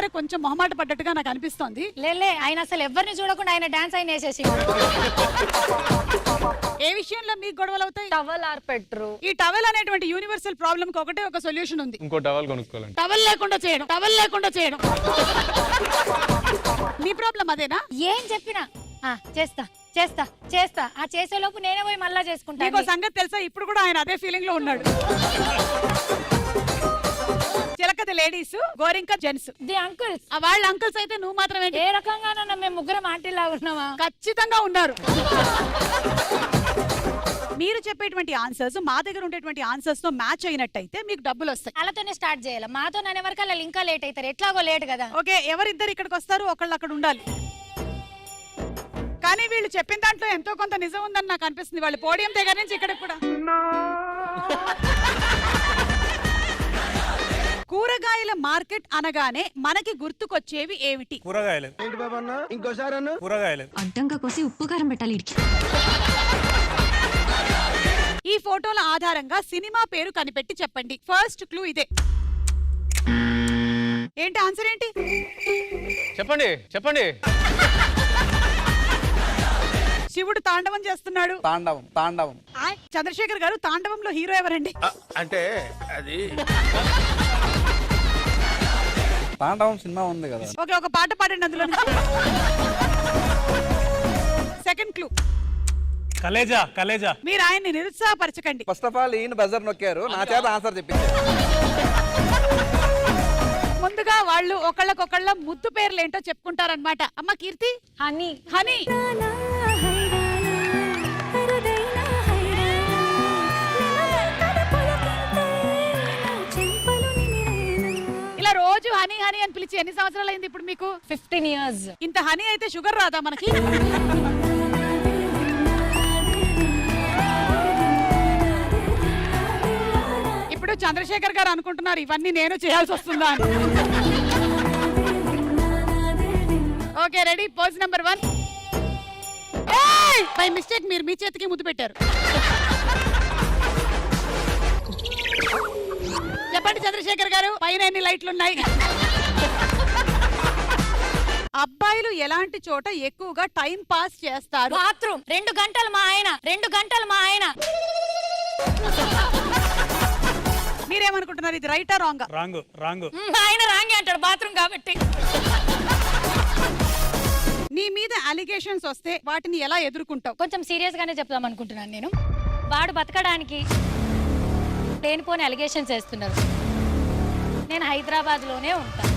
చూడగానే కొంచెం మొహమాట పడ్డట్టుగా నాకు అనిపిస్తోంది. లేలే, ఆయన అసలు ఎవరిని చూడకుండా ఆయన డాన్స్ ఆయన వేసేసి. ఏ విషయంలో మీకు గొడవలు అవుతాయి? టవల్ ఆర్పెట్రు. ఈ టవల్ అనేటువంటి యూనివర్సల్ ప్రాబ్లం కి ఒకటే ఒక సొల్యూషన్ ఉంది. ఇంకో టవల్ కొనుక్కోవాలండి. టవల్ లేకుండా చేయడం, టవల్ లేకుండా చేయడం. మీ ప్రాబ్లం అదేనా? ఏం చెప్పినా చేస్తా చేస్తా చేస్తా, ఆ చేసేలోపు నేనే పోయి మళ్ళా చేసుకుంటా. మీకు సంగతి తెలుసా, ఇప్పుడు కూడా ఆయన అదే ఫీలింగ్ లో ఉన్నాడు. చిలకది లేడీస్, గోరింక జెంట్స్. The uncles. వాళ్ళ అంకుల్స్ అయితే నువ్వు మాత్రమే. ఏ రకంగానన్నా మేము ముగ్గురం ఆంటీలా ఉన్నావా? ఖచ్చితంగా ఉన్నారు. మీరు చెప్పేటువంటి ఆన్సర్స్ మా దగ్గర ఉండేటువంటి ఆన్సర్స్ తో మ్యాచ్ అయినట్టయితే మీకు డబ్బులు వస్తాయి. అలాతోనే స్టార్ట్ చేయాలి. మాతో ననే వరకు అలా ఇంకా లేట్ అవుతారు. ఎట్లాగో లేట్ కదా. ఓకే, ఎవరిద్దరు ఇక్కడికి వస్తారు, ఒకళ్ళు అక్కడ ఉండాలి. కానీ వీళ్ళు చెప్పిన దాంట్లో ఎంతో కొంత నిజం ఉందని నాకు అనిపిస్తుంది. వాళ్ళు పోడియం దగ్గర నుంచి ఇక్కడికి కూడా. కూరగాయల మార్కెట్ అనగానే మనకి గుర్తుకొచ్చేవి ఏమిటి? కూరగాయలు. ఏంటి బాబా అన్న? ఇంకోసారి అన్న? కూరగాయలు. అడ్డంగా కోసి ఉప్పు కారం పెట్టాలి. ఈ ఫోటోల ఆధారంగా సినిమా పేరు కనిపెట్టి చెప్పండి. ఫస్ట్ క్లూ ఇదే. ఏంటి ఆన్సర్ ఏంటి? చెప్పండి చెప్పండి. శివుడు తాండవం చేస్తున్నాడు. తాండవం తాండవం. చంద్రశేఖర్ గారు, తాండవంలో హీరో ఎవరండి? అంటే అది తాండవం సినిమా ఉంది కదా. ఓకే, ఒక పాట పాడండి అందులో. Second clue. కలేజా. కలేజా. మీరు ఆయన్ని నిరుత్సాహపరచకండి. ఫస్ట్ ఆఫ్ ఆల్ ఈయన బజర్ నొక్కారు, నా చేత ఆన్సర్ చెప్పించారు. ముందుగా వాళ్ళు ఒకళ్ళకొకళ్ళ ముద్దు పేర్లు ఏంటో చెప్పుకుంటారనమాట. అమ్మ కీర్తి, హనీ. హనీ. ఇలా రోజు హనీ హనీ అని పిలిచి ఎన్ని సంవత్సరాలు అయింది ఇప్పుడు మీకు? 15 years. ఇంత హనీ అయితే షుగర్ రాదా మనకి? ఇప్పుడు చంద్రశేఖర్ గారు అనుకుంటున్నారు ఇవన్నీ నేను చేయాల్సి వస్తుందా అని. Okay, ready. Pose number 1. By mistake మీరు మీ చేతికి ముద్దు పెట్టారు. చెప్పండి చంద్రశేఖర్ గారు, పైన ఎన్ని లైట్లు ఉన్నాయి? అబ్బాయిలు ఎలాంటి చోట ఎక్కువగా టైం పాస్ చేస్తారు? బాత్రూమ్. 2 గంటలు మా ఆయన, 2 గంటలు మా ఆయన. మీరేమనుకుంటున్నారు, ఇది రైటా రాంగా? రాంగు. రాంగు. ఆయన రాంగే అంటాడు బాత్రూమ్ కాబట్టి. నీ మీద అలిగేషన్స్ వస్తే వాటిని ఎలా ఎదుర్కొంటావు? కొంచెం సీరియస్ గానే చెప్దాం అనుకుంటున్నాను నేను. వాడు బతకడానికి లేనిపోని అలిగేషన్స్ వేస్తున్నారు. నేను హైదరాబాద్ లోనే ఉంటాను.